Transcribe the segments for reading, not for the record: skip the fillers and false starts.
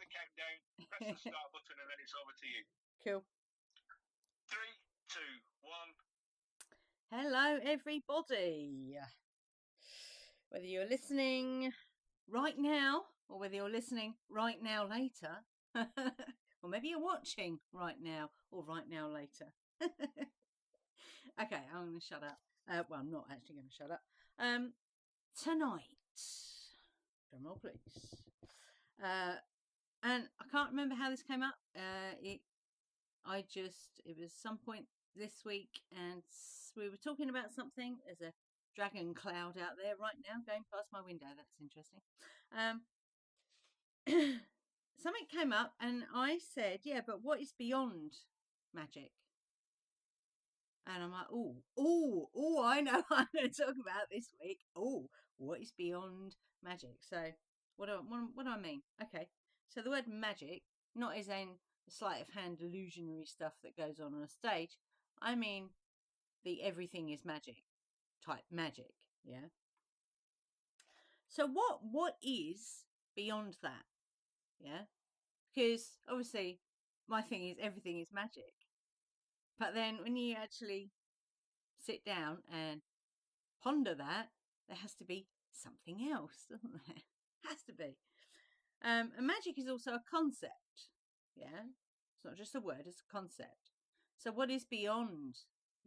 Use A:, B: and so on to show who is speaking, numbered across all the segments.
A: the countdown, press the start button, and then it's over to you.
B: Cool.
A: 3, 2, 1.
B: Hello, everybody. Whether you're listening right now or whether you're listening right now later, or maybe you're watching right now or right now later. Okay, I'm going to shut up. Well, I'm not actually going to shut up. Tonight, drumroll please. And I can't remember how this came up. It was some point this week, and we were talking about something. There's a dragon cloud out there right now going past my window. That's interesting. Something came up, and I said, yeah, but what is beyond magic? And I'm like, I know what I'm going to talk about this week. What is beyond magic? So what do I mean? Okay, so the word magic, not as in the sleight of hand illusionary stuff that goes on a stage. I mean the everything is magic type magic. Yeah. So what is beyond that? Yeah, because obviously my thing is everything is magic. But then when you actually sit down and ponder that, there has to be something else, doesn't there? Has to be. And magic is also a concept. Yeah, it's not just a word; it's a concept. So what is beyond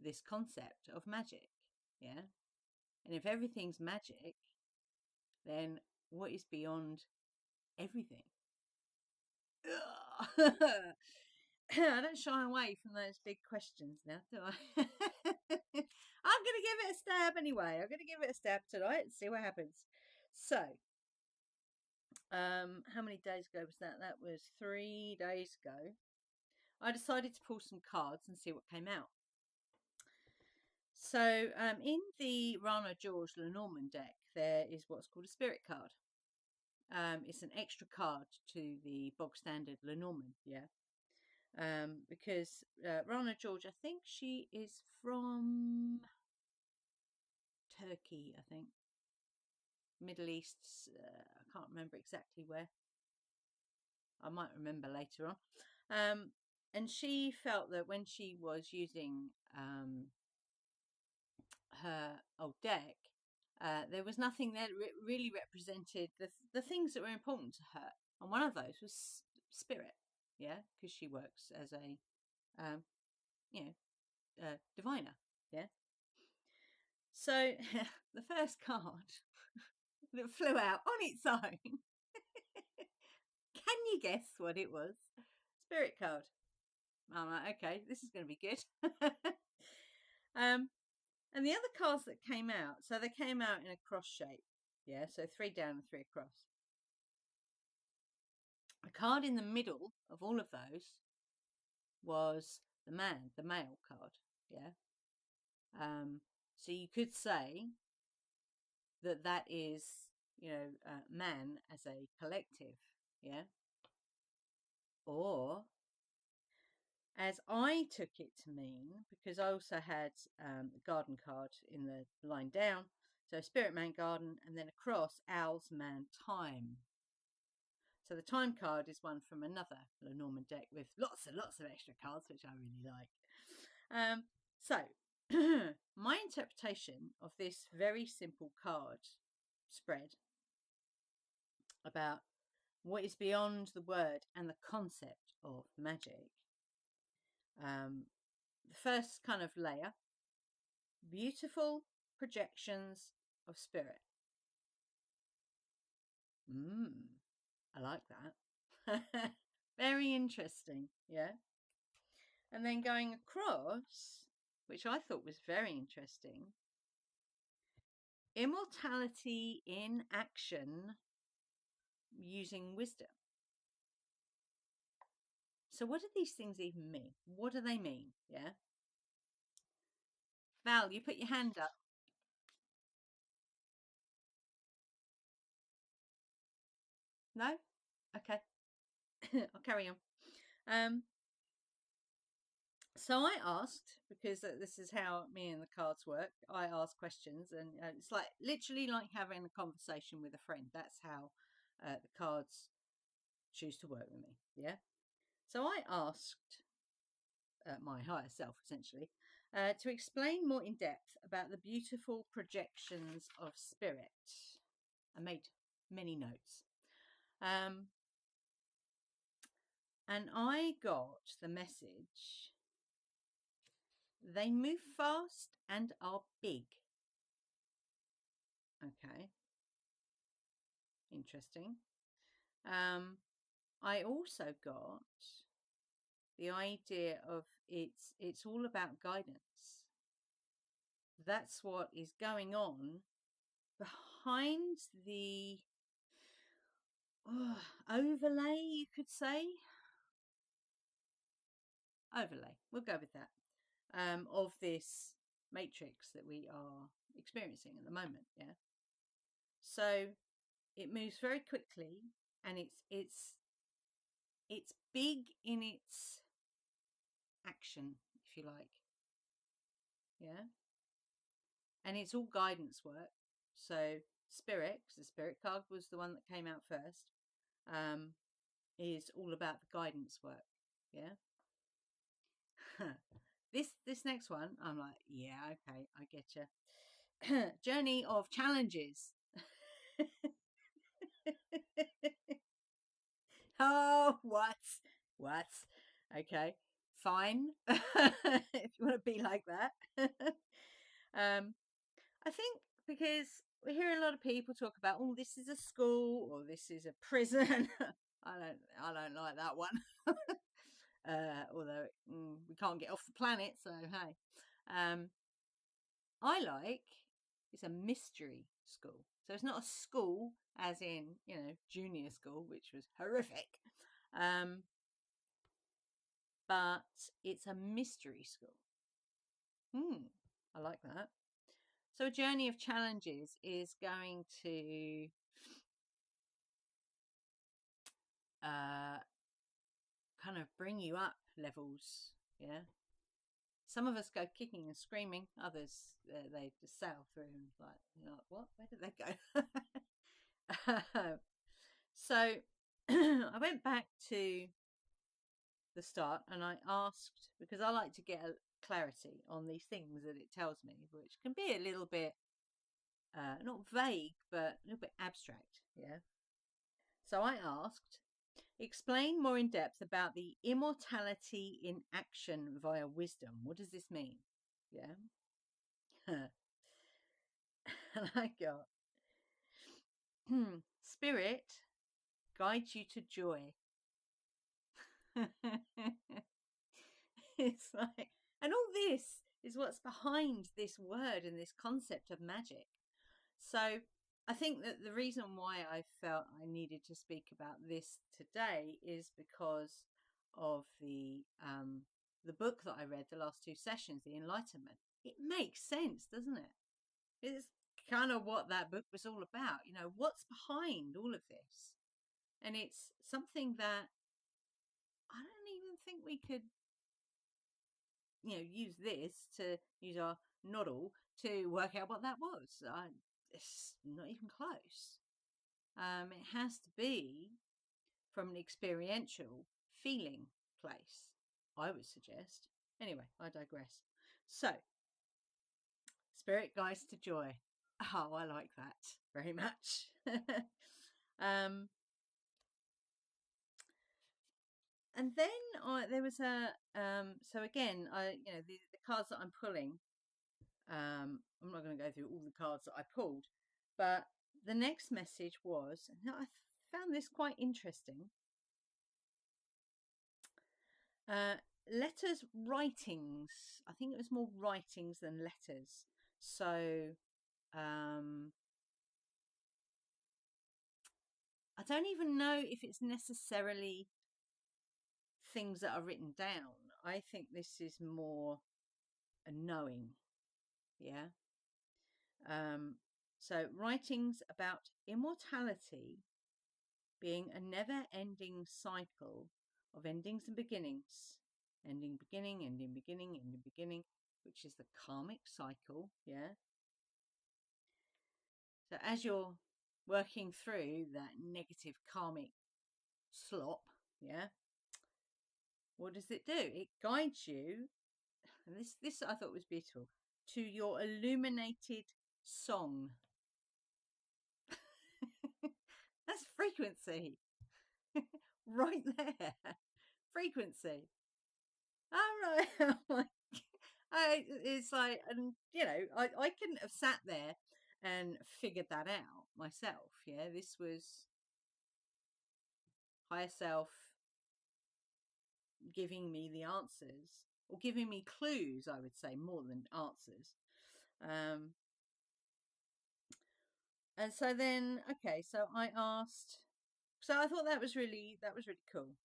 B: this concept of magic? Yeah, and if everything's magic, then what is beyond everything? I don't shy away from those big questions now, do I? I'm going to give it a stab anyway. I'm going to give it a stab tonight and see what happens. So, how many days ago was that? That was 3 days ago. I decided to pull some cards and see what came out. So, in the Rana George Lenormand deck, there is what's called a spirit card. It's an extra card to the bog standard Lenormand, yeah. Because Rana George, I think she is from Turkey, I think. Middle East, I can't remember exactly where. I might remember later on. And she felt that when she was using her old deck, there was nothing there that really represented the things that were important to her. And one of those was spirit, yeah, because she works as a, diviner, yeah. So the first card that flew out on its own, can you guess what it was? Spirit card. I'm like, okay, this is going to be good. And the other cards that came out, so they came out in a cross shape. Yeah, so 3 down and 3 across. A card in the middle of all of those was the man, the male card. Yeah. So you could say that is, man as a collective. Yeah. Or, as I took it to mean, because I also had a garden card in the line down, so Spirit Man Garden, and then across Owls Man Time. So the time card is one from another Lenormand deck with lots and lots of extra cards, which I really like. So my interpretation of this very simple card spread about what is beyond the word and the concept of magic. The first kind of layer, beautiful projections of spirit. I like that. Very interesting, yeah. And then going across, which I thought was very interesting, immortality in action using wisdom. So what do these things even mean? What do they mean? Yeah. Val, you put your hand up. No? Okay. I'll carry on. So I asked, because this is how me and the cards work, I ask questions, and it's like literally like having a conversation with a friend. That's how the cards choose to work with me. Yeah. So I asked my higher self, essentially, to explain more in depth about the beautiful projections of spirit. I made many notes. And I got the message: they move fast and are big. Okay. Interesting. I also got the idea of it's all about guidance. That's what is going on behind the overlay, you could say. Overlay, we'll go with that, of this matrix that we are experiencing at the moment. Yeah. So it moves very quickly, and it's big in its action, if you like. Yeah. And it's all guidance work. So spirit, because the spirit card was the one that came out first, is all about the guidance work. Yeah. This next one, I'm like, yeah, okay, I get you. Journey of challenges. Oh, what? Okay, fine. If you want to be like that. I think because we hear a lot of people talk about, oh, this is a school or this is a prison. I don't like that one. Although we can't get off the planet, so hey. I like it's a mystery school. So it's not a school as in, junior school, which was horrific. But it's a mystery school. I like that. So a journey of challenges is going to kind of bring you up levels. Yeah. Some of us go kicking and screaming. Others, they just sail through and like, what? Where did they go? So I went back to the start and I asked, because I like to get a clarity on these things that it tells me, which can be a little bit not vague, but a little bit abstract. Yeah. So I asked, explain more in depth about the immortality in action via wisdom. What does this mean? Yeah. And I got, spirit guides you to joy. It's like, and all this is what's behind this word and this concept of magic. So I think that the reason why I felt I needed to speak about this today is because of the book that I read the last two sessions, The Enlightenment. It makes sense, doesn't it? It's kind of what that book was all about. What's behind all of this? And it's something that I don't even think we could, use this to use our noddle to work out what that was. It's not even close. It has to be from an experiential feeling place, I would suggest. Anyway, I digress. So, spirit guides to joy. Oh, I like that very much. And then there was a so again, the cards that I'm pulling. I'm not going to go through all the cards that I pulled, but the next message was, and I found this quite interesting. Letters, writings. I think it was more writings than letters. So I don't even know if it's necessarily things that are written down. I think this is more a knowing. Yeah. So writings about immortality being a never-ending cycle of endings and beginnings. Ending, beginning, ending, beginning, ending, beginning, which is the karmic cycle. Yeah. So as you're working through that negative karmic slop, yeah, what does it do? It guides you, and this I thought was beautiful, to your illuminated song. That's frequency. Right there. Frequency. All right. It's like, and I couldn't have sat there and figured that out myself. Yeah, this was higher self giving me the answers, or giving me clues, I would say, more than answers. And so then, okay, so I asked, so I thought that was really cool.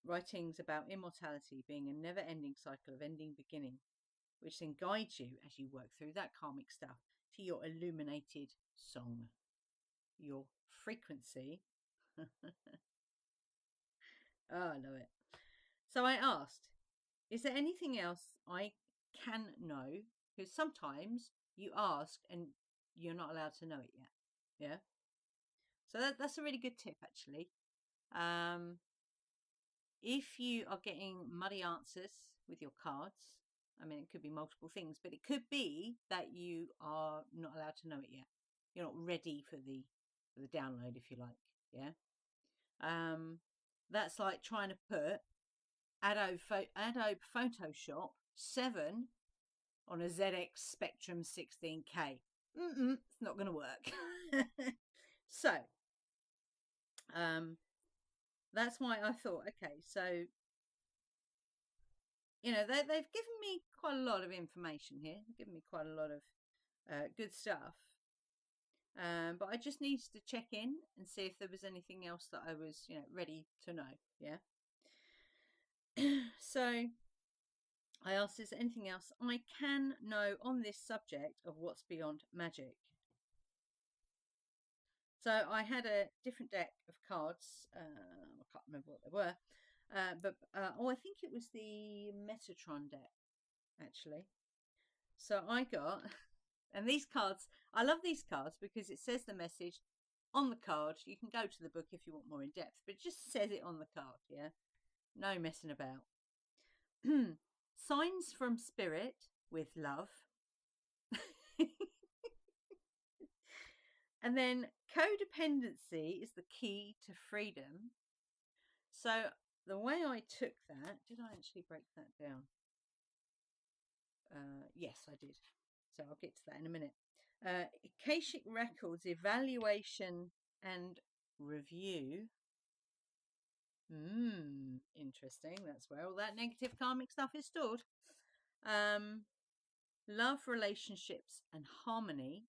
B: Writings about immortality being a never-ending cycle of ending beginning, which then guides you as you work through that karmic stuff to your illuminated song, your frequency. Oh, I love it. So I asked, is there anything else I can know? Because sometimes you ask and you're not allowed to know it yet. Yeah. So that's a really good tip, actually. If you are getting muddy answers with your cards, I mean, it could be multiple things, but it could be that you are not allowed to know it yet. You're not ready for the download, if you like. Yeah. That's like trying to put Adobe Photoshop 7 on a ZX Spectrum 16K. It's not going to work. So, that's why I thought, okay, so, they've given me quite a lot of information here. They've given me quite a lot of good stuff. But I just needed to check in and see if there was anything else that I was, ready to know. Yeah. So I asked, is there anything else I can know on this subject of what's beyond magic? So I had a different deck of cards. I can't remember what they were. I think it was the Metatron deck, actually. So I got, and these cards, I love these cards because it says the message on the card. You can go to the book if you want more in depth, but it just says it on the card, yeah? No messing about. Signs from spirit with love. And then codependency is the key to freedom. So the way I took that, did I actually break that down? Yes, I did. So I'll get to that in a minute. Akashic Records evaluation and review. Interesting. That's where all that negative karmic stuff is stored. Love, relationships, and harmony.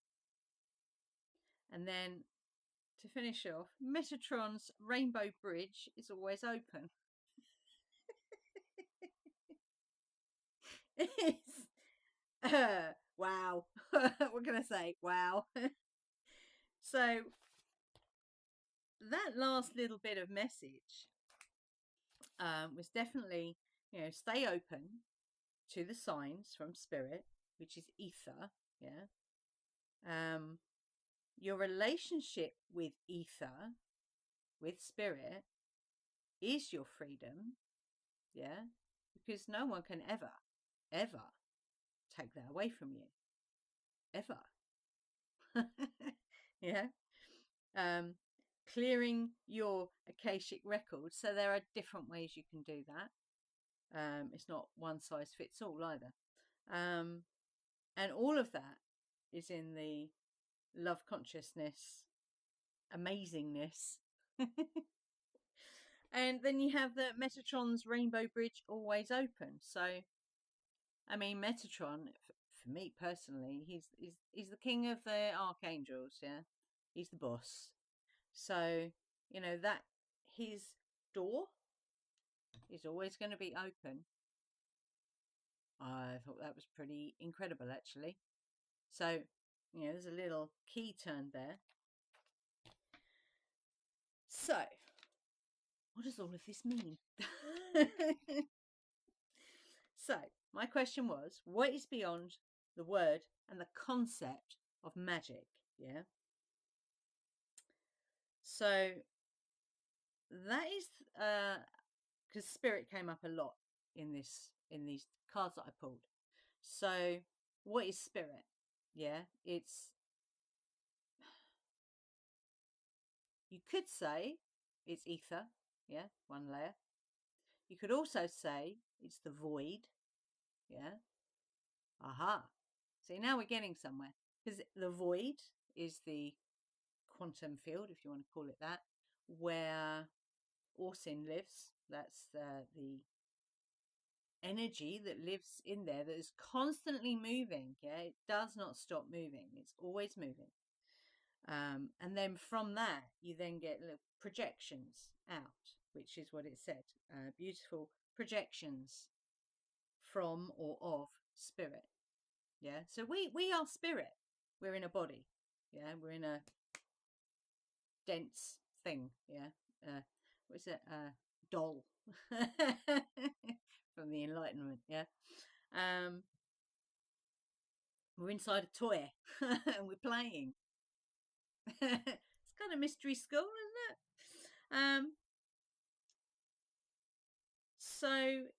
B: And then to finish off, Metatron's Rainbow Bridge is always open. It's wow. What can I say? Wow. So that last little bit of message was definitely, stay open to the signs from spirit, which is ether. Yeah. Your relationship with ether, with spirit, is your freedom. Yeah. Because no one can ever take that away from you. Ever. Yeah. Clearing your Akashic records. So there are different ways you can do that. It's not one size fits all either. And all of that is in the love consciousness amazingness. And then you have the Metatron's Rainbow Bridge always open. So, I mean, Metatron, for me personally, he's the king of the archangels. Yeah, he's the boss. So, that his door is always going to be open. I thought that was pretty incredible, actually. So, there's a little key turned there. So, what does all of this mean? So, my question was, what is beyond the word and the concept of magic? Yeah. So, that is because spirit came up a lot in these cards that I pulled. So what is spirit? Yeah, you could say it's ether, yeah, one layer. You could also say it's the void, yeah. Aha. See, now we're getting somewhere, because the void is the quantum field, if you want to call it that, where Orsin lives. That's the energy that lives in there that is constantly moving. Yeah, it does not stop moving. It's always moving. And then from that, you then get little projections out, which is what it said. Beautiful projections from or of spirit. Yeah. So we are spirit. We're in a body. Yeah. We're in a dense thing. Yeah. What is it? Doll from the Enlightenment. Yeah. We're inside a toy and we're playing. It's kind of mystery school, isn't it? So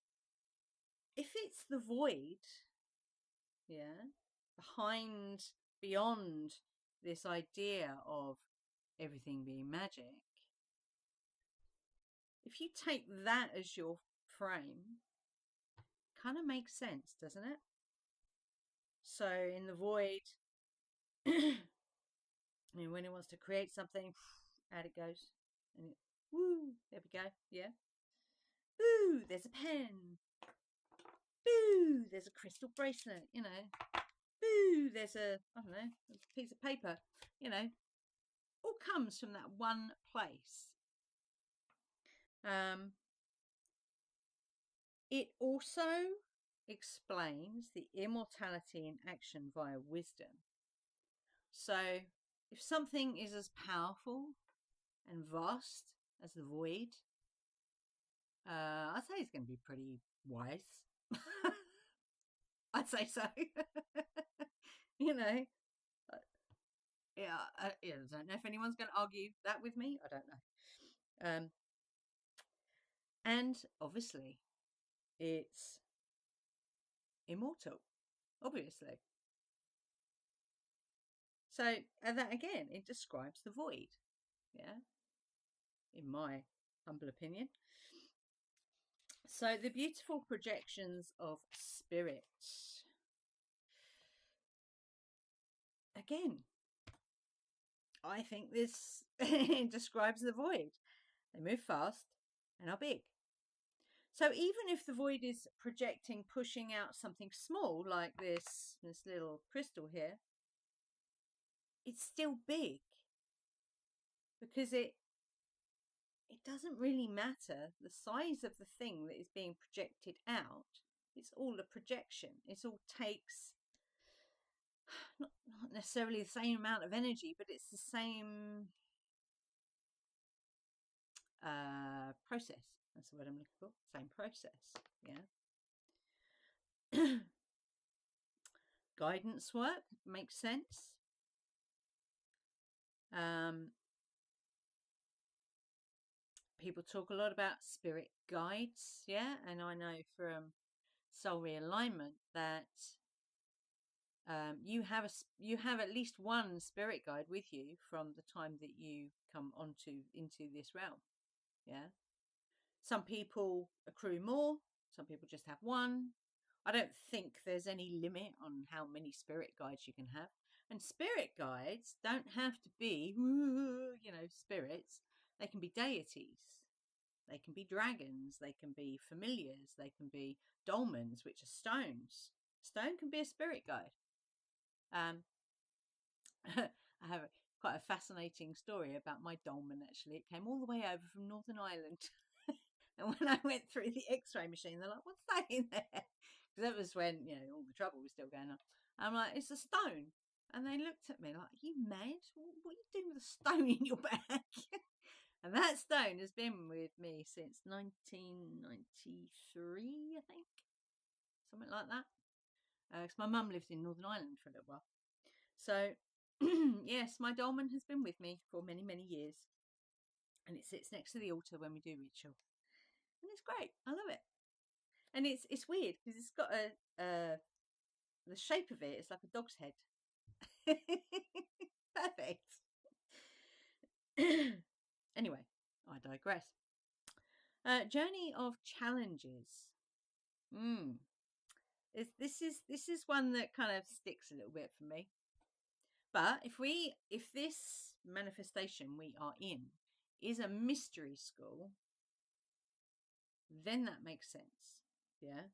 B: if it's the void, yeah, beyond this idea of everything being magic, if you take that as your frame, kind of makes sense, doesn't it? So in the void, when it wants to create something, out it goes, and woo, there we go, yeah. Boo, there's a pen. Boo, there's a crystal bracelet, Boo, there's I don't know, a piece of paper, all comes from that one place. It also explains the immortality in action via wisdom. So if something is as powerful and vast as the void, I'd say it's going to be pretty wise. I'd say so. Yeah, I don't know if anyone's going to argue that with me. I don't know. And obviously, it's immortal, obviously. So, and that again, it describes the void, yeah, in my humble opinion. So, the beautiful projections of spirit. Again, I think this describes the void. They move fast and are big. So even if the void is projecting, pushing out something small like this little crystal here, it's still big because it doesn't really matter the size of the thing that is being projected out. It's all a projection. It all takes not necessarily the same amount of energy, but it's the same process. That's the word I'm looking for. Same process. Yeah. Guidance work makes sense. People talk a lot about spirit guides, yeah, and I know from soul realignment that you have at least one spirit guide with you from the time that you come into this realm. Yeah, some people accrue more, some people just have one. I don't think there's any limit on how many spirit guides you can have, and spirit guides don't have to be spirits. They can be deities, they can be dragons, they can be familiars, they can be dolmens, which are stones. Stone can be a spirit guide. I have quite a fascinating story about my dolmen, actually. It came all the way over from Northern Ireland. And when I went through the x-ray machine, they're like, what's that in there? Because that was when, all the trouble was still going on. I'm like, it's a stone. And they looked at me like, are you mad? What are you doing with a stone in your bag? And that stone has been with me since 1993, I think. Something like that. Because my mum lived in Northern Ireland for a little while. So, yes, my dolmen has been with me for many, many years. and it sits next to the altar when we do ritual, and it's great. I love it. And it's weird because it's got the shape of it is like a dog's head. Perfect. Anyway, I digress. Journey of challenges. This is one that kind of sticks a little bit for me. But if this manifestation we are in is a mystery school, then that makes sense. Yeah.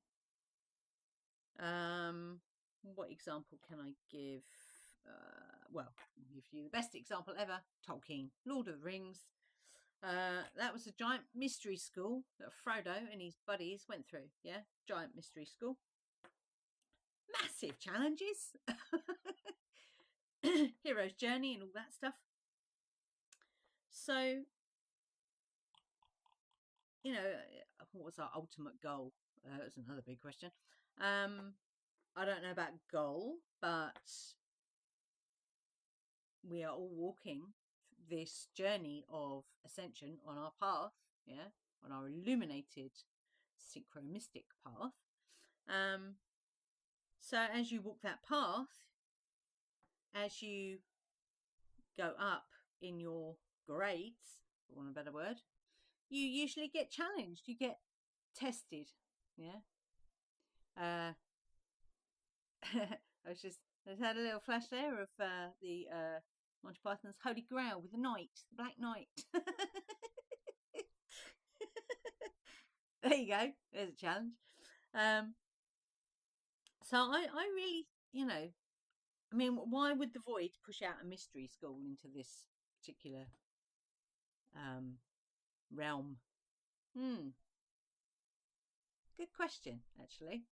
B: What example can I give? Well, I'll give you the best example ever. Tolkien, Lord of the Rings. That was a giant mystery school that Frodo and his buddies went through. Yeah, giant mystery school. Massive challenges. Hero's journey and all that stuff. So, you know, what was our ultimate goal? That's another big question. I don't know about goal, but we are all walking this journey of ascension on our path, yeah, on our illuminated synchromistic path. So as you walk that path, as you go up in your grades, for want of a better word, you usually get challenged, you get tested, yeah. I just had a little flash there of the Monty Python's Holy Grail with the Knight, the Black Knight. There you go. There's a challenge. So I really, I mean, why would the Void push out a mystery school into this particular realm? Good question, actually.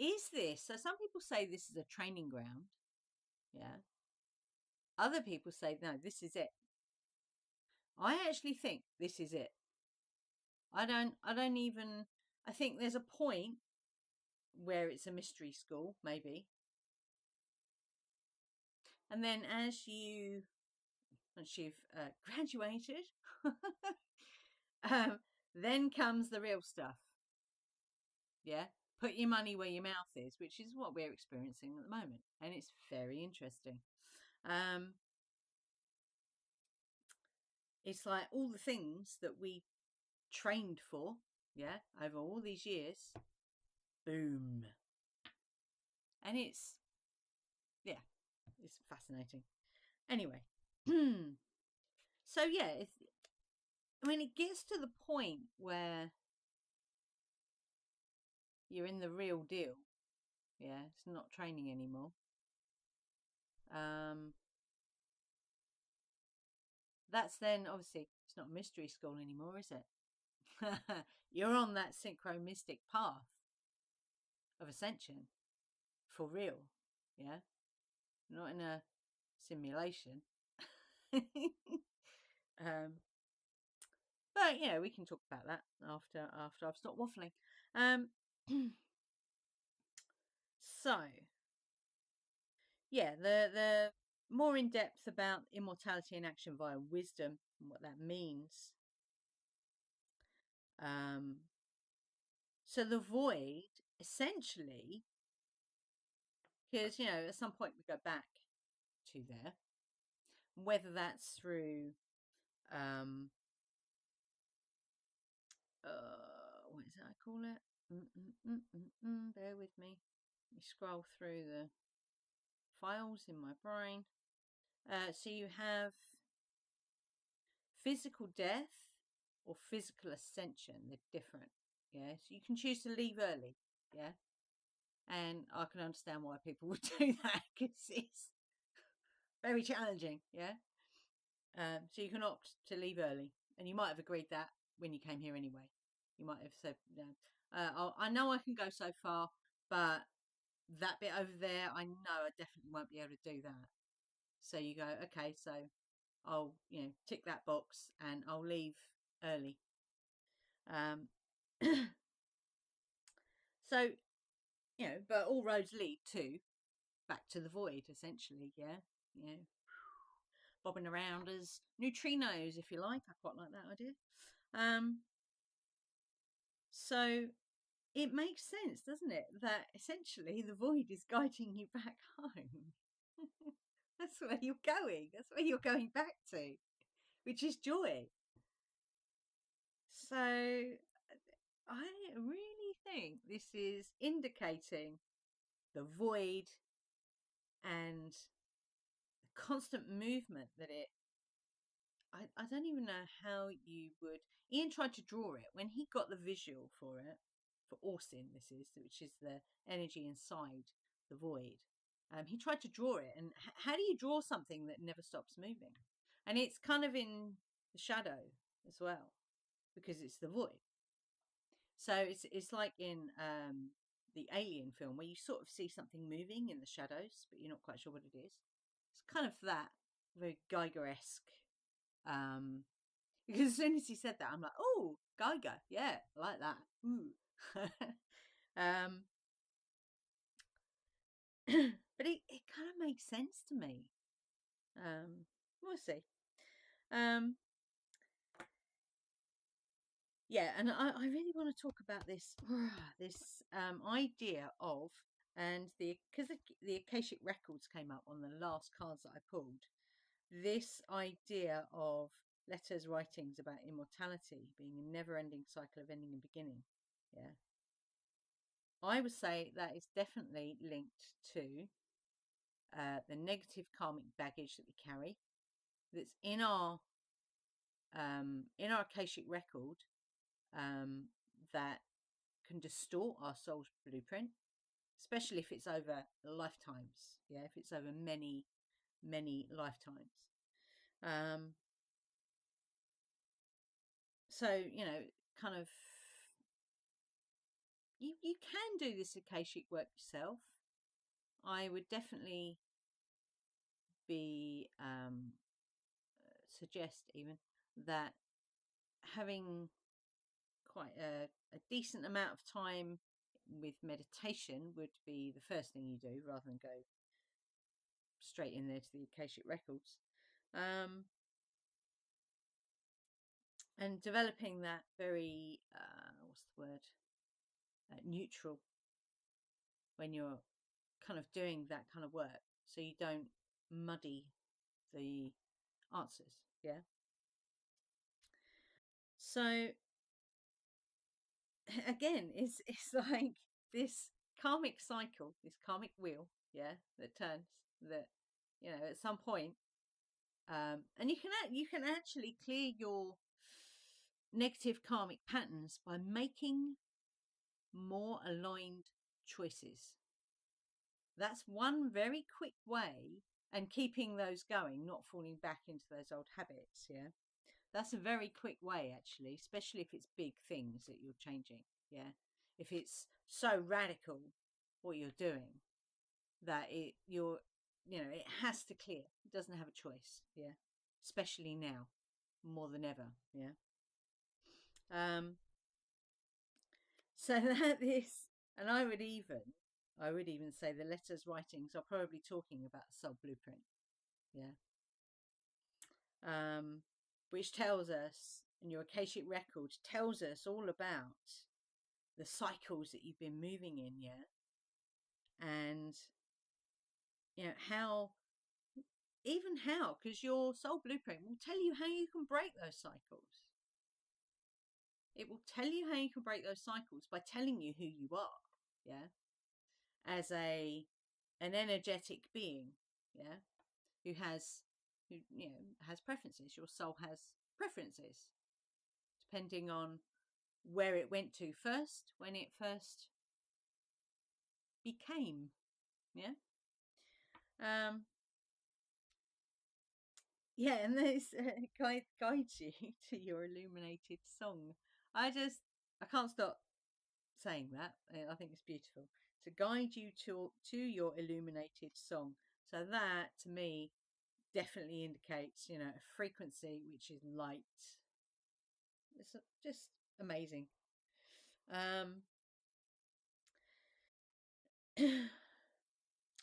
B: Is this, so some people say this is a training ground, yeah. Other people say, no, this is it. I actually think this is it. I think there's a point where it's a mystery school, maybe. And then once you've graduated, then comes the real stuff. Yeah. Put your money where your mouth is, which is what we're experiencing at the moment. And it's very interesting. It's like all the things that we trained for, yeah, over all these years, boom. And it's fascinating. Anyway, so yeah, it gets to the point where you're in the real deal. Yeah, it's not training anymore. That's then obviously it's not a mystery school anymore, is it? You're on that synchromistic path of ascension for real. Yeah, not in a simulation. But yeah, we can talk about that after I've stopped waffling. So yeah, the more in depth about immortality and action via wisdom and what that means. So the void essentially, because at some point we go back to there, whether that's through what is it I call it? Bear with me. Let me scroll through the files in my brain. So you have physical death or physical ascension. They're different. Yeah. So you can choose to leave early. Yeah. And I can understand why people would do that because it's very challenging. Yeah. So you can opt to leave early, and you might have agreed that when you came here anyway. You might have said, I know I can go so far, but that bit over there, I know I definitely won't be able to do that. So you go, okay, so I'll, tick that box and I'll leave early. So, but all roads lead back to the void, essentially, yeah. bobbing around as neutrinos, if you like. I quite like that idea. So it makes sense, doesn't it, that essentially the void is guiding you back home. That's where you're going. That's where you're going back to, which is joy. So I really think this is indicating the void and the constant movement that it. I don't even know how you would. Ian tried to draw it when he got the visual for it, for Orsin, which is the energy inside the void. He tried to draw it, and how do you draw something that never stops moving? And it's kind of in the shadow as well, because it's the void. So it's like in the Alien film, where you sort of see something moving in the shadows, but you're not quite sure what it is. It's kind of that, very Geiger-esque. Because as soon as he said that, I'm like, oh, Geiger, yeah, I like that. Ooh. But it kind of makes sense to me. We'll see. Yeah, and I really want to talk about this idea of, and because the Akashic records came up on the last cards that I pulled, this idea of letters, writings about immortality being a never-ending cycle of ending and beginning. Yeah, I would say that is definitely linked to the negative karmic baggage that we carry, that's in our Akashic record, that can distort our soul's blueprint, especially if it's over lifetimes. Yeah, if it's over many lifetimes. So kind of, you can do this Akashic work yourself. I would definitely be suggest even that having quite a decent amount of time with meditation would be the first thing you do, rather than go straight in there to the Akashic records. And developing that very what's the word, neutral, when you're kind of doing that kind of work, so you don't muddy the answers. Yeah. So again, it's like this karmic cycle, this karmic wheel, yeah, that turns, that at some point, and you can actually clear your negative karmic patterns by making more aligned choices. That's one very quick way, and keeping those going, not falling back into those old habits. Yeah, that's a very quick way, actually, especially if it's big things that you're changing. Yeah, if it's so radical what you're doing that it has to clear. It doesn't have a choice. Yeah, especially now more than ever. Yeah. So that is, and I would even say the letters, writings are probably talking about the soul blueprint. Yeah. Which tells us, and your Akashic record tells us all about the cycles that you've been moving in. Yeah. And how, because your soul blueprint will tell you how you can break those cycles. It will tell you how you can break those cycles by telling you who you are. Yeah. As an energetic being. Yeah. Who has preferences. Your soul has preferences, depending on where it went to first, when it first became. Yeah. Yeah, and this guides you to your illuminated song. I can't stop saying that. I think it's beautiful, to guide you to your illuminated song. So that, to me, definitely indicates a frequency which is light. It's just amazing.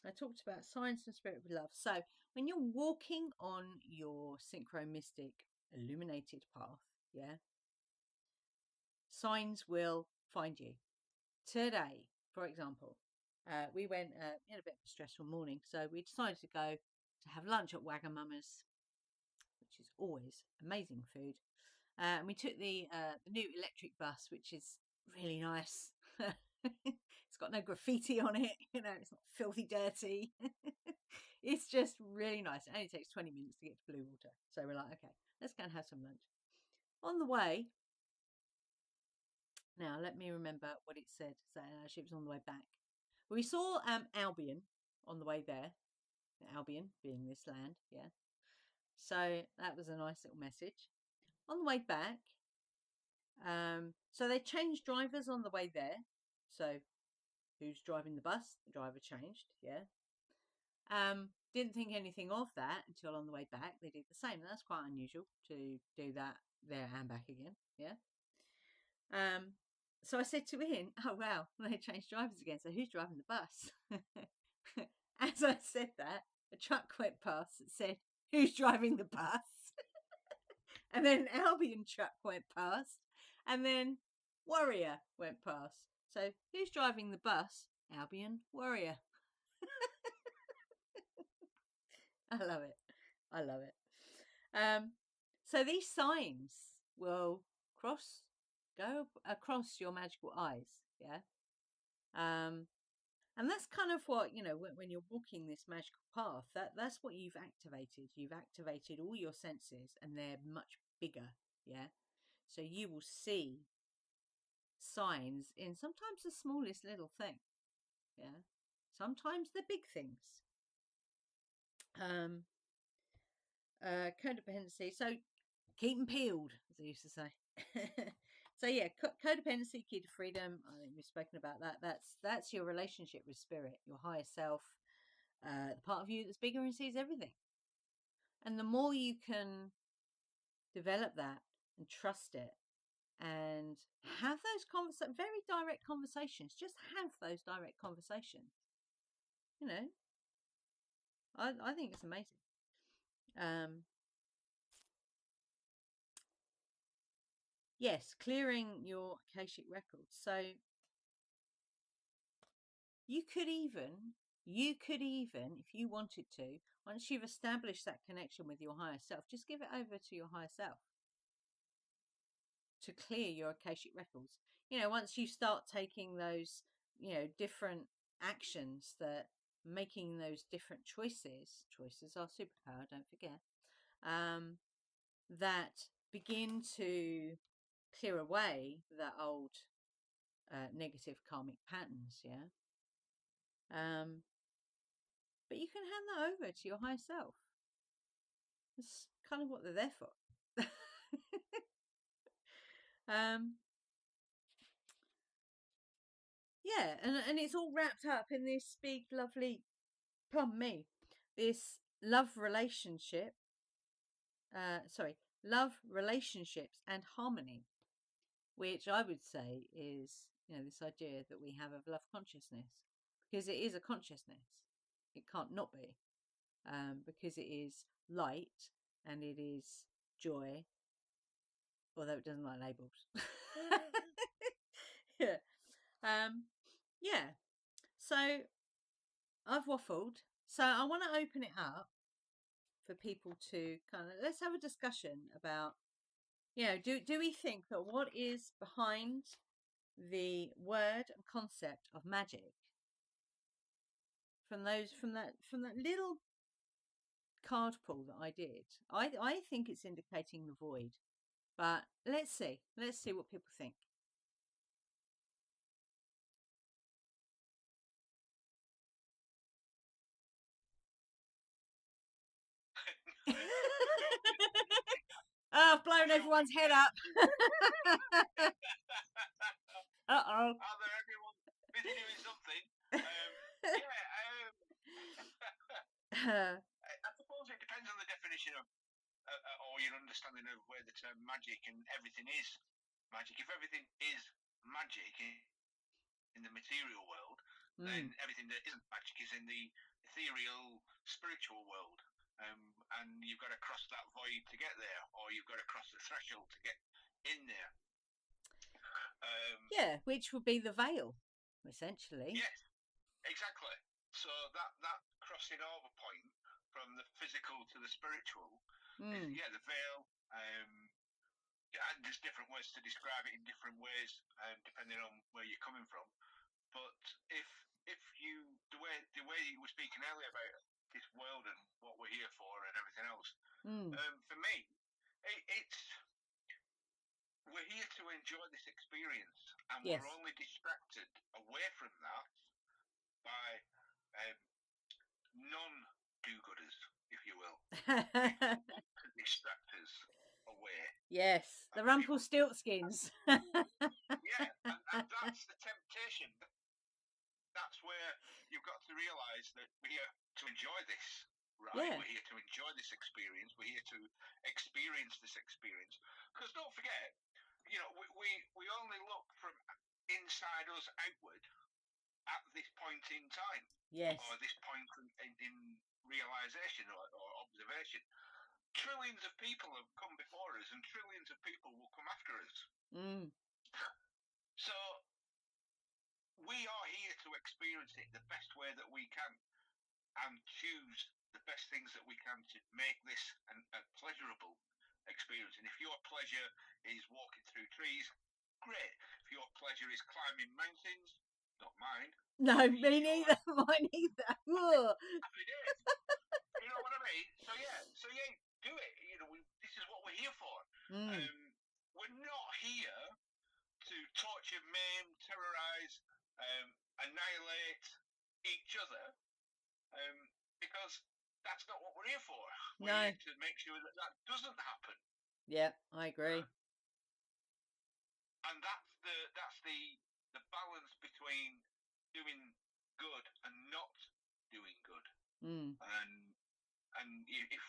B: I talked about signs and spirit with love. So when you're walking on your synchro-mystic illuminated path, yeah, signs will find you. Today, for example, we went, we had a bit of a stressful morning, so we decided to go to have lunch at Wagamama's, which is always amazing food. And we took the new electric bus, which is really nice. It's got no graffiti on it, you know, it's not filthy dirty. It's just really nice. It only takes 20 minutes to get to Bluewater. So we're like, okay, let's go and have some lunch. On the way, now let me remember what it said. So actually it was on the way back. We saw Albion on the way there. Albion being this land, yeah. So that was a nice little message. On the way back, so they changed drivers on the way there. So who's driving the bus? The driver changed, yeah. Didn't think anything of that until on the way back they did the same. That's quite unusual to do that there and back again, yeah. So I said to Ian, oh wow, they changed drivers again, so who's driving the bus? As I said that, a truck went past that said, who's driving the bus? And then an Albion truck went past, and then Warrior went past. So who's driving the bus? Albion Warrior. I love it. I love it. So these signs will go across your magical eyes, yeah. And that's kind of what, you know, when you're walking this magical path, that's what you've activated. You've activated all your senses, and they're much bigger, yeah. So you will see signs in sometimes the smallest little thing, yeah. Sometimes the big things. Codependency. So keep them peeled, as I used to say. So yeah, codependency, key to freedom. I think we've spoken about that. That's your relationship with spirit, your higher self, the part of you that's bigger and sees everything. And the more you can develop that and trust it and have those very direct conversations, just have those direct conversations. You know, I think it's amazing. Yes, clearing your Akashic records. So you could even, if you wanted to, once you've established that connection with your higher self, just give it over to your higher self to clear your Akashic records. You know, once you start taking those, you know, different actions, that making those different choices are superpower, don't forget, that begin to clear away the old negative karmic patterns, yeah. But you can hand that over to your higher self. That's kind of what they're there for. Yeah, and it's all wrapped up in this big, lovely, pardon me, this love relationship. Love, relationships, and harmony, which I would say is, you know, this idea that we have of love consciousness, because it is a consciousness. It can't not be, because it is light and it is joy, although it doesn't like labels. Yeah. Yeah. So I've waffled. So I want to open it up for people to kind of, let's have a discussion about, you know, do we think that what is behind the word and concept of magic, from that little card pull that I did, I think it's indicating the void. But let's see what people think. Oh, I've blown everyone's head up. Uh-oh.
A: Either everyone busy doing something. I suppose it depends on the definition of, or your understanding of where the term magic and everything is magic. If everything is magic in the material world, then everything that isn't magic is in the ethereal, spiritual world. And you've got to cross that void to get there, or you've got to cross the threshold to get in there.
B: Yeah, which would be the veil, essentially.
A: Yes, exactly. So that crossing over point from the physical to the spiritual is, the veil. And there's different ways to describe it in different ways, depending on where you're coming from. But if you the way you were speaking earlier about this world and what we're here for and everything else, for me, it's we're here to enjoy this experience, and we're only distracted away from that by non-do-gooders, if you will. People want to distract us away.
B: Yes, the Rumpelstiltskins.
A: Yeah, and that's the temptation. That's where you've got to realise that we're here to enjoy this, right? Yeah. We're here to enjoy this experience. We're here to experience this experience. Because don't forget, we only look from inside us outward at this point in time.
B: Yes.
A: Or this point in realisation or observation. Trillions of people have come before us, and trillions of people will come after us. So we are here to experience it the best way that we can, and choose the best things that we can to make this a pleasurable experience. And if your pleasure is walking through trees, great. If your pleasure is climbing mountains, not mine.
B: No, me neither. Mine either.
A: Happy days. You know what I mean? So yeah, do it. This is what we're here for. We're not here to torture, maim, terrorise, annihilate each other, because that's not what we're here for. We're here to make sure that doesn't happen.
B: Yeah, I agree.
A: And that's the balance between doing good and not doing good. And if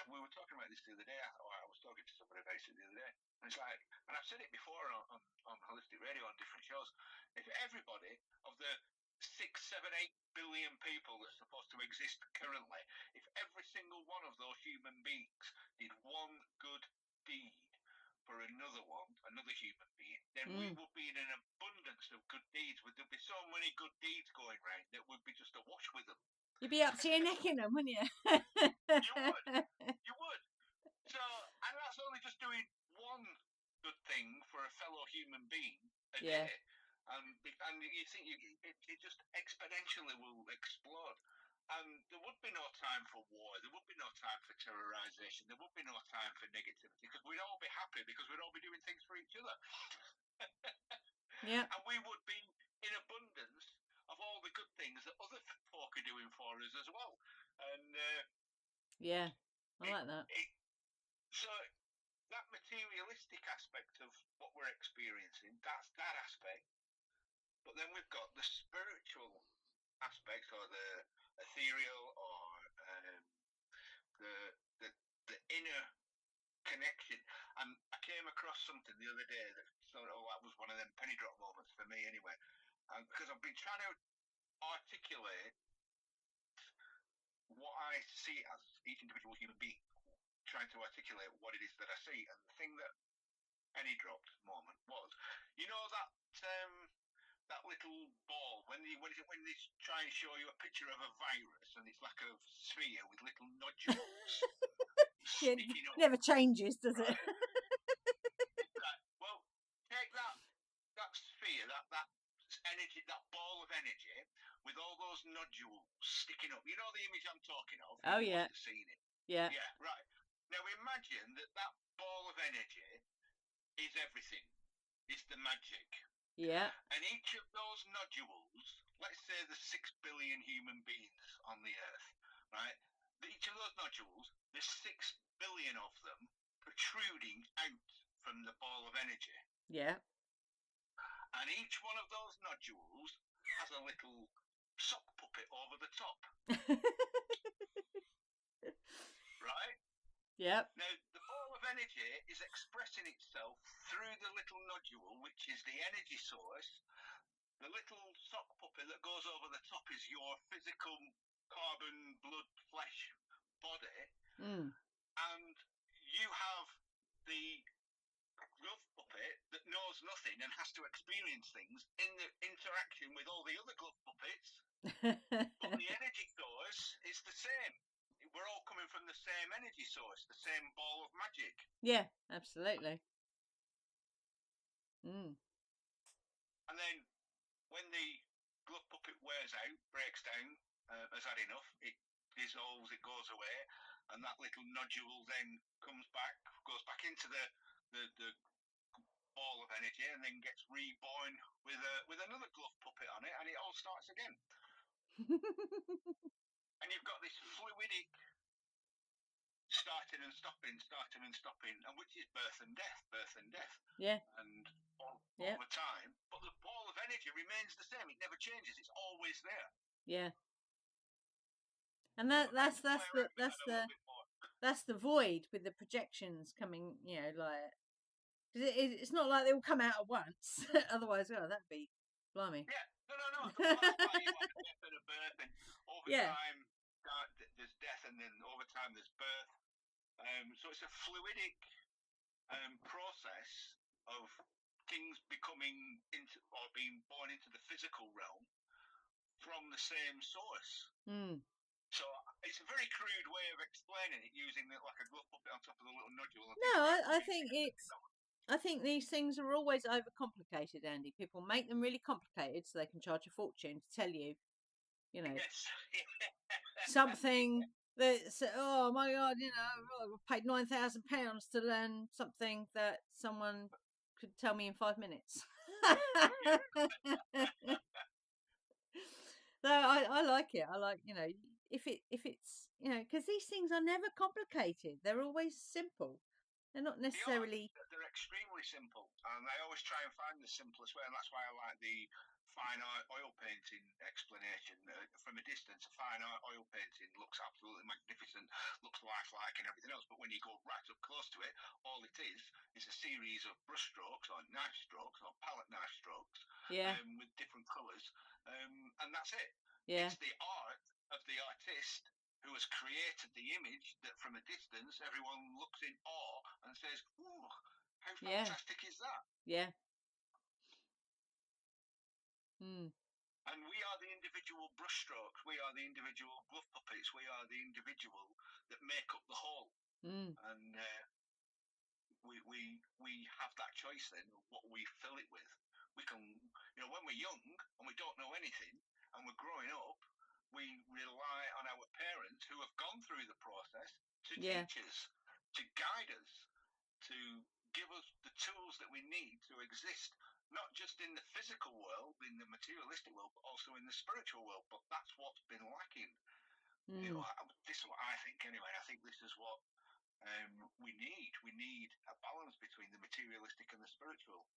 A: we were talking about this the other day, or I was talking to somebody about it the other day, and it's like, and I've said it before on Holistic Radio on different shows, if everybody of the 6, 7, 8 billion people that's supposed to exist currently, if every single one of those human beings did one good deed for another human being, then we would be in an abundance of good deeds. There'd be so many good deeds going round that we'd be just awash with them.
B: You'd be up to your neck in them, wouldn't you?
A: You would. So, and that's only just doing one good thing for a fellow human being a day. And you think it just exponentially will explode. And there would be no time for war. There would be no time for terrorisation. There would be no time for negativity, because we'd all be happy, because we'd all be doing things for each other. And we would be in abundance of all the good things that other folk are doing for us as well. And
B: I like that.
A: So that materialistic aspect of what we're experiencing, that's that aspect. But then we've got the spiritual aspects, or the ethereal, or the inner connection. And I came across something the other day that that was one of them penny drop moments for me anyway. Because I've been trying to articulate what I see as each individual human being, trying to articulate what it is that I see. And the thing that penny dropped moment was, that little ball, when they try and show you a picture of a virus, and it's like a sphere with little nodules sticking up.
B: Never changes, does it?
A: Well, take that sphere, that energy, that ball of energy with all those nodules sticking up. You know the image I'm talking of?
B: Oh, yeah.
A: You've seen it.
B: Yeah.
A: Yeah, right. Now imagine that ball of energy is everything. It's the magic.
B: Yeah.
A: And each of those nodules, let's say there's 6 billion human beings on the earth, right? Each of those nodules, there's 6 billion of them protruding out from the ball of energy.
B: Yeah.
A: And each one of those nodules has a little sock puppet over the top. Right?
B: Yep.
A: Now, the ball of energy is expressing itself through the little nodule, which is the energy source. The little sock puppet that goes over the top is your physical carbon, blood, flesh body,
B: and
A: you have the glove puppet that knows nothing and has to experience things in the interaction with all the other glove puppets, but the energy source is the same. We're all coming from the same energy source, the same ball of magic.
B: Yeah, absolutely.
A: And then when the glove puppet wears out, breaks down, has had enough, it dissolves, it goes away, and that little nodule then comes back, goes back into the ball of energy, and then gets reborn with another glove puppet on it, and it all starts again. And you've got this fluidic starting and stopping, and which is birth and death.
B: Yeah.
A: And all the time, but the ball of energy remains the same. It never changes. It's always there.
B: Yeah. And that's the void with the projections coming, like, it's not like they all come out at once. Otherwise, that'd be blimey.
A: Yeah, no. That's why you have a death and a birth, and over time there's death, and then over time there's birth. So it's a fluidic process of things becoming into or being born into the physical realm from the same source. So it's a very crude way of explaining it, using it like a glove puppet on top of the little nodule.
B: I think these things are always overcomplicated, Andy. People make them really complicated so they can charge a fortune to tell you, something that's, oh my God, I paid £9,000 to learn something that someone could tell me in 5 minutes. So I like it. I like, if it's, because these things are never complicated. They're always simple. They're not necessarily.
A: They're extremely simple, and I always try and find the simplest way, and that's why I like the fine oil painting explanation. From a distance, a fine oil painting looks absolutely magnificent, looks lifelike and everything else, but when you go right up close to it, all it is a series of brush strokes or knife strokes or palette knife strokes with different colours, and that's it.
B: Yeah.
A: It's the art of the artist who has created the image that from a distance everyone looks in awe and says, "Ooh, how fantastic is that?"
B: Yeah.
A: And we are the individual brushstrokes. We are the individual glove puppets. We are the individual that make up the whole. And we have that choice then of what we fill it with. We can, when we're young and we don't know anything and we're growing up, we rely on our parents who have gone through the process to teach us, to guide us, to give us the tools that we need to exist, not just in the physical world, in the materialistic world, but also in the spiritual world. But that's what's been lacking. This is what I think anyway. I think this is what we need. We need a balance between the materialistic and the spiritual.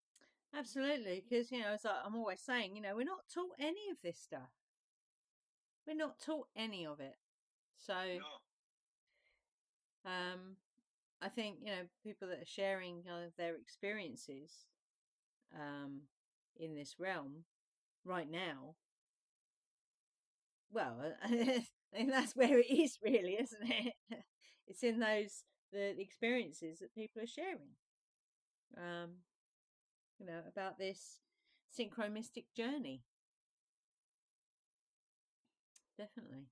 B: Absolutely, because as I'm always saying, we're not taught any of this stuff. We're not taught any of it. So, I think people that are sharing their experiences in this realm right now. Well, I think that's where it is, really, isn't it? It's in those the experiences that people are sharing. About this synchromistic journey. Definitely.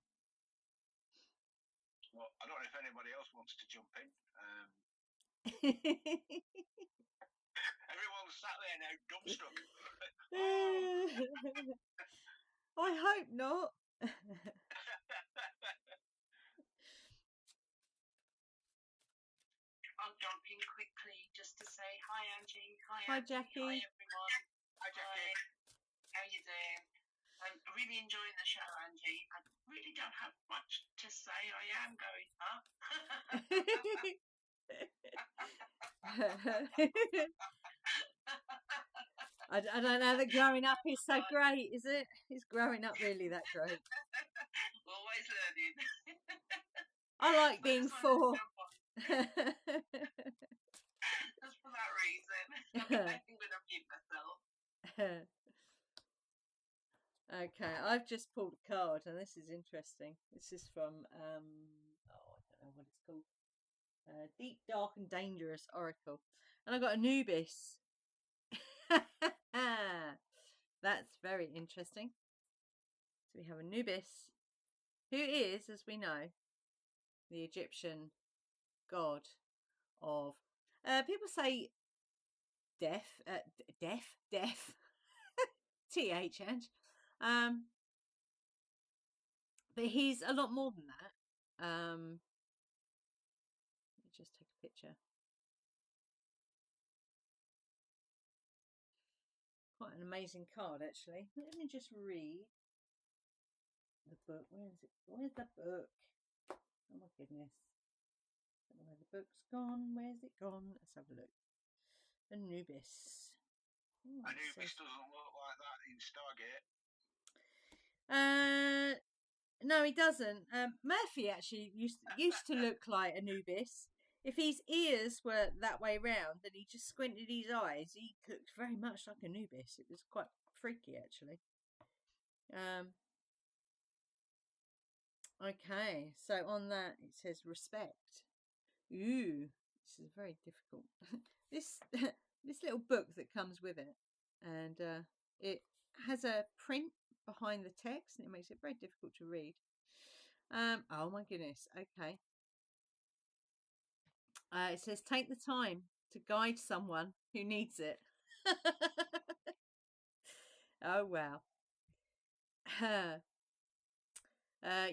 A: Well, I don't know if anybody else wants to jump in. Everyone's sat there now, dumbstruck.
B: I hope not.
C: I'll jump in quickly just to say hi, Angie.
B: Hi, Jackie.
C: Hi, everyone.
A: Hi, Jackie.
C: How you doing? I'm really enjoying the show, Angie. I really don't have much to say. I am going up.
B: I don't know that growing up is so great, is it? Is growing up really that great?
C: Always learning.
B: I like being 4.
C: Just for that reason. I'm going to mute myself.
B: Okay, I've just pulled a card, and this is interesting. This is from I don't know what it's called. Deep, Dark, and Dangerous Oracle, and I got Anubis. That's very interesting. So we have Anubis, who is, as we know, the Egyptian god of. People say death, th, but he's a lot more than that. Let me just take a picture. Quite an amazing card, actually. Let me just read the book. Where is it? Where's the book? Oh my goodness. I don't know where the book's gone. Where's it gone? Let's have a look. Anubis.
A: Ooh, Anubis doesn't look like that in
B: Stargate. No, he doesn't. Murphy actually used to look like Anubis. If his ears were that way round and he just squinted his eyes, he looked very much like Anubis. It was quite freaky, actually. Okay, so on that it says respect. Ooh, this is very difficult. this little book that comes with it, and it has a print behind the text, and it makes it very difficult to read. Oh my goodness. Okay. It says take the time to guide someone who needs it. Oh wow.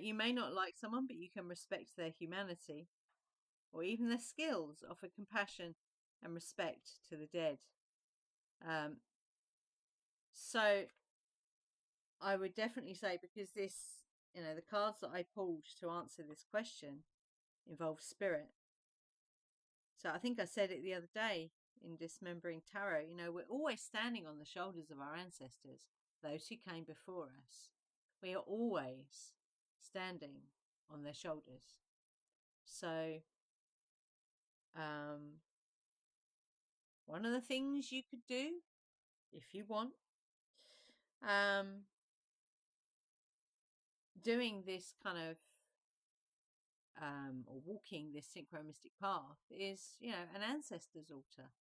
B: You may not like someone, but you can respect their humanity or even their skills. Offer compassion and respect to the dead. So I would definitely say, because this, the cards that I pulled to answer this question involve spirit. So I think I said it the other day in Dismembering Tarot, we're always standing on the shoulders of our ancestors, those who came before us. We are always standing on their shoulders. So one of the things you could do, if you want, doing this kind of or walking this synchromistic path is, an ancestor's altar.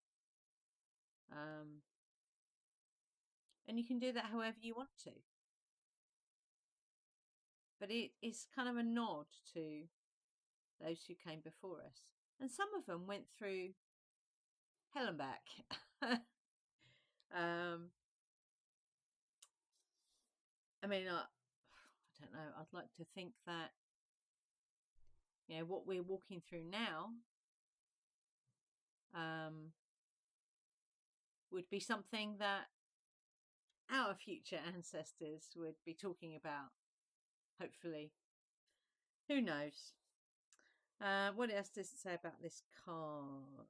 B: And you can do that however you want to. But it is kind of a nod to those who came before us. And some of them went through hell and back. I mean, I don't know. I'd like to think that, what we're walking through now would be something that our future ancestors would be talking about, hopefully. Who knows? What else does it say about this card?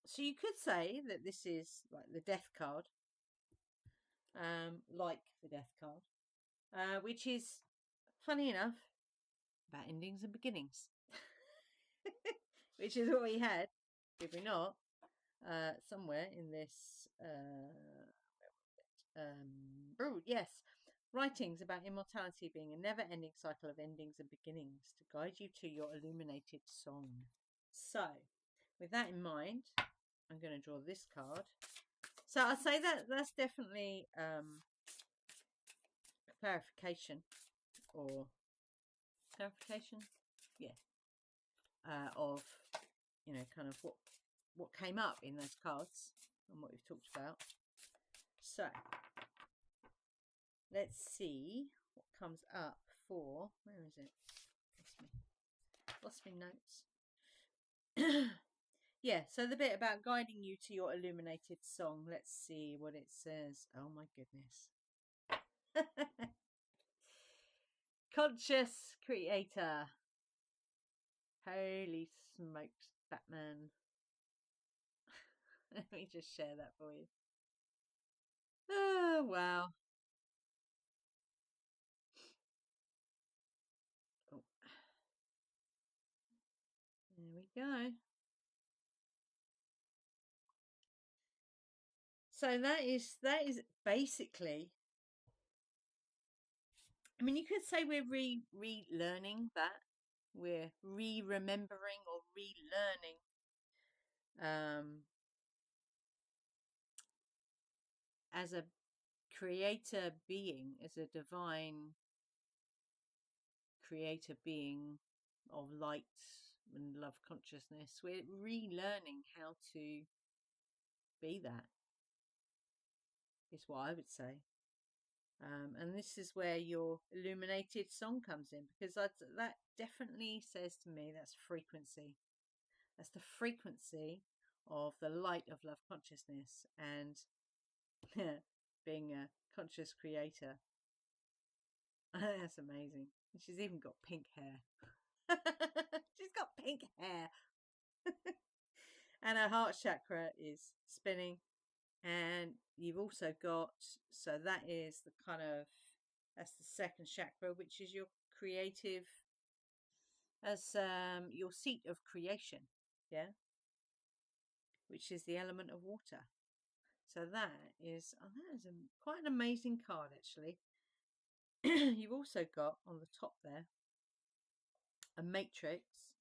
B: So you could say that this is like the death card, which is, funny enough, about endings and beginnings, which is what we had, did we not? Somewhere in this, yes, writings about immortality being a never-ending cycle of endings and beginnings to guide you to your illuminated song. So, with that in mind, I'm going to draw this card. So I'd say that's definitely a clarification, yeah, of kind of what came up in those cards and what we've talked about. So let's see what comes up for, where is it? Lost me notes. Yeah, so the bit about guiding you to your illuminated song. Let's see what it says. Oh my goodness. Conscious creator. Holy smokes, Batman. Let me just share that for you. Oh, wow. Oh. There we go. So that is basically, I mean, you could say we're relearning that. We're remembering or relearning as a creator being, as a divine creator being of light and love consciousness. We're relearning how to be that, is what I would say. And this is where your illuminated song comes in, because that definitely says to me that's frequency. That's the frequency of the light of love consciousness and being a conscious creator. That's amazing. She's even got pink hair. She's got pink hair. And her heart chakra is spinning. And you've also got, so that is the kind of, that's the second chakra, which is your creative, as your seat of creation, yeah, which is the element of water. So that is quite an amazing card, actually. You've also got on the top there a matrix,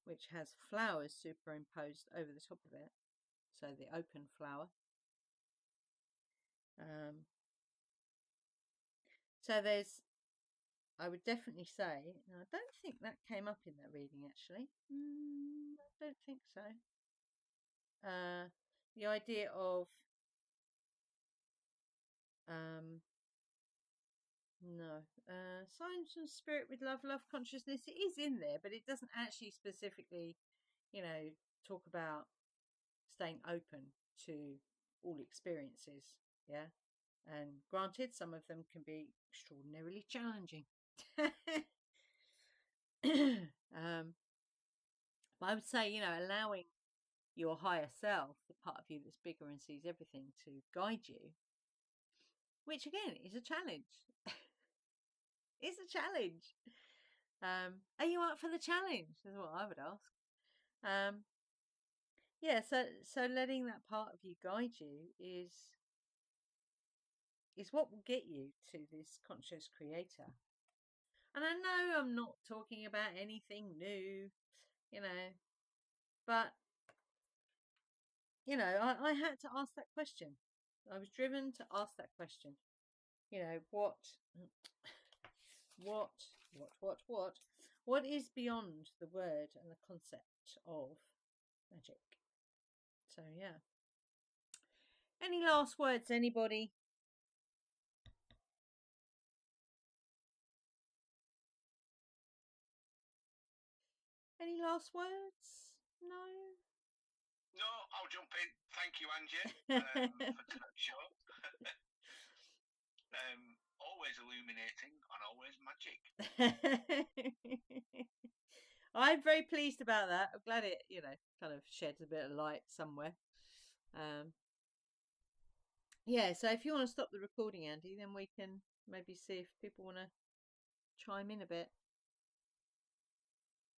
B: which has flowers superimposed over the top of it. So the open flower. So there's, I would definitely say, now I don't think that came up in that reading, actually. I don't think so. The idea of, no, signs from spirit with love consciousness, it is in there, but it doesn't actually specifically, talk about staying open to all experiences, yeah. And granted, some of them can be extraordinarily challenging. But I would say, allowing your higher self, the part of you that's bigger and sees everything, to guide you, which again is a challenge. It's a challenge. Are you up for the challenge? Is what I would ask. Yeah, so letting that part of you guide you is what will get you to this conscious creator. And I know I'm not talking about anything new, but I had to ask that question. I was driven to ask that question. What is beyond the word and the concept of magic? So yeah. Any last words, anybody? Any last words? No?
A: No, I'll jump in. Thank you, Angie, for today's show. Always illuminating and always magic.
B: I'm very pleased about that. I'm glad it, kind of sheds a bit of light somewhere. Yeah, so if you want to stop the recording, Andy, then we can maybe see if people want to chime in a bit.